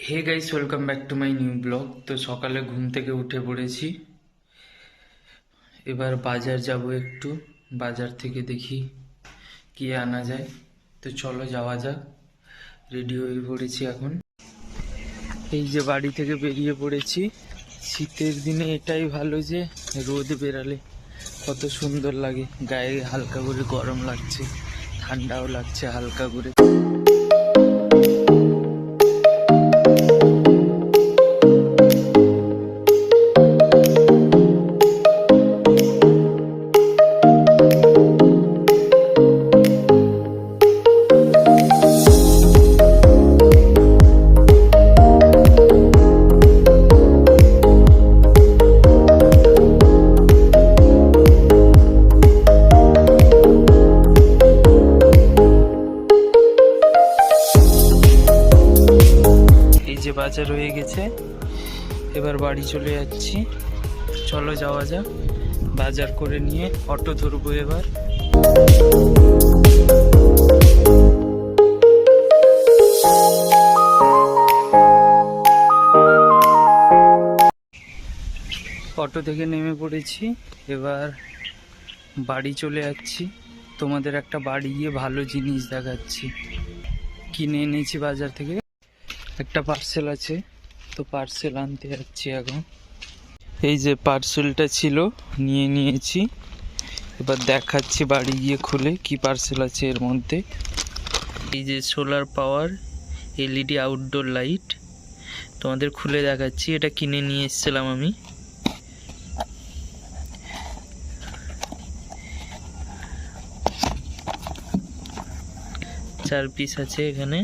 Hey guys, welcome back to my new blog. তো সকালে ঘুম থেকে উঠে পড়েছি, এবার বাজার যাব একটু। বাজার থেকে দেখি কি আনা যায়। তো চলো যাওয়া যাক। রেডি হয়ে পড়েছি এখন। এই যে বাড়ি থেকে বেরিয়ে পড়েছি। শীতের দিনে এটাই ভালো যে রোদ বেরালে কত সুন্দর লাগে, গায়ে হালকা করে গরম লাগছে, ঠান্ডাও লাগছে হালকা করে। বাজার হয়ে গেছে, এবার বাড়ি চলে যাচ্ছি। চলো যাওয়া যাক। বাজার করে নিয়ে অটো ধরবো এবার। অটো থেকে নেমে পড়েছি, এবার বাড়ি চলে যাচ্ছি। তোমাদের একটা বাড়ি গিয়ে ভালো জিনিস দেখাচ্ছি। কিনে এনেছি বাজার থেকে, একটা পার্সেল আছে, তো পার্সেল আনতে যাচ্ছি এখন। এই যে পার্সেলটা ছিল, নিয়ে নিয়েছি। এবার দেখাচ্ছি বাড়ি গিয়ে খুলে কি পার্সেল আছে এর মধ্যে। এই যে solar power LED outdoor light, তোমাদের খুলে দেখাচ্ছি। এটা কিনে নিয়ে এসেছিলাম আমি। চার পিস আছে এখানে,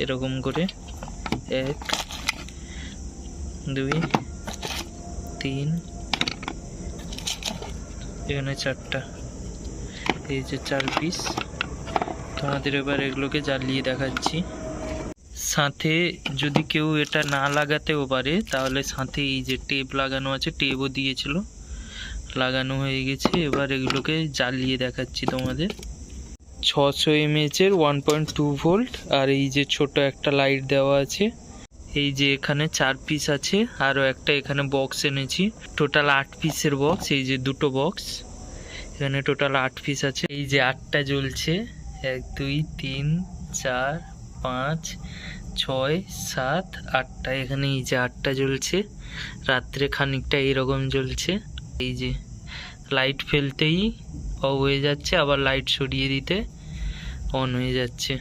এরকম করে 1 2 3, এখানে 4টা। এই যে 4 পিস। তোমাদের এবার এগুলোকে জ্বালিয়ে দেখাচ্ছি। সাথে যদি কেউ এটা না লাগাতেও পারে, তাহলে সাথে এই যে টেপ লাগানো আছে, টেপও দিয়েছিল, লাগানো হয়ে গেছে। এবার এগুলোকে জ্বালিয়ে দেখাচ্ছি তোমাদের। 600 mAh এর 1.2 ভোল্ট, আর এই যে ছোট একটা লাইট দেওয়া আছে। এই যে এখানে 4 পিস আছে, আরও একটা এখানে বক্স এনেছি। টোটাল 8 পিসের বক্স। এই যে দুটো বক্স, এখানে টোটাল 8 পিস আছে। এই যে 8টা জ্বলছে, 1 2 3 4 5 6 7 8টা। এখানে এই যে 8টা জ্বলছে। রাত্রে খানিকটা এইরকম জ্বলছে। এই যে লাইট ফেলতেই অফ হয়ে যাচ্ছে, আবার লাইট সরিয়ে দিতে অন হয়ে যাচ্ছে।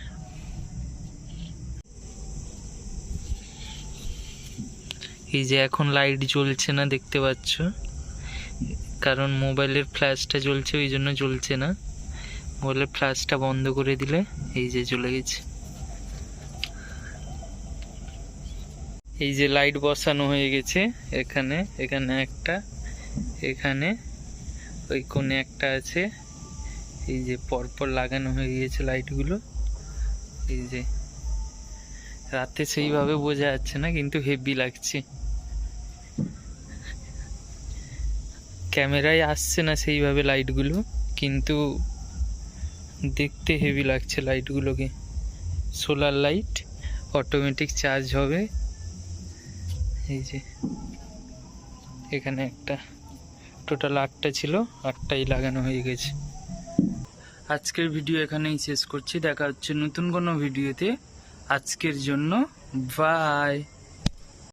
এই যে এখন লাইট জ্বলছে না, দেখতে পাচ্ছ, কারণ মোবাইলের ফ্ল্যাশটা জ্বলছে, ওই জন্য জ্বলছে না। মোবাইলের ফ্ল্যাশটা বন্ধ করে দিলে এই যে জ্বলে গেছে। এই যে লাইট বসানো হয়ে গেছে এখানে, এখানে একটা, এখানে ওই কোণে একটা আছে। এই যে পরপর লাগানো হয়ে গেছে লাইটগুলো। এই যে রাতে সেইভাবে বোঝা যাচ্ছে না, কিন্তু হেভি লাগছে। ক্যামেরায় আসছে না সেইভাবে লাইটগুলো, কিন্তু দেখতে হেভি লাগছে লাইটগুলোকে। সোলার লাইট, অটোমেটিক চার্জ হবে। এই যে এখানে একটা, টোটাল 8টা ছিল, 8টাই লাগানো হয়ে গেছে। আজকের ভিডিও এখানেই শেষ করছি। দেখা হচ্ছে নতুন কোনো ভিডিওতে। আজকের জন্য বাই।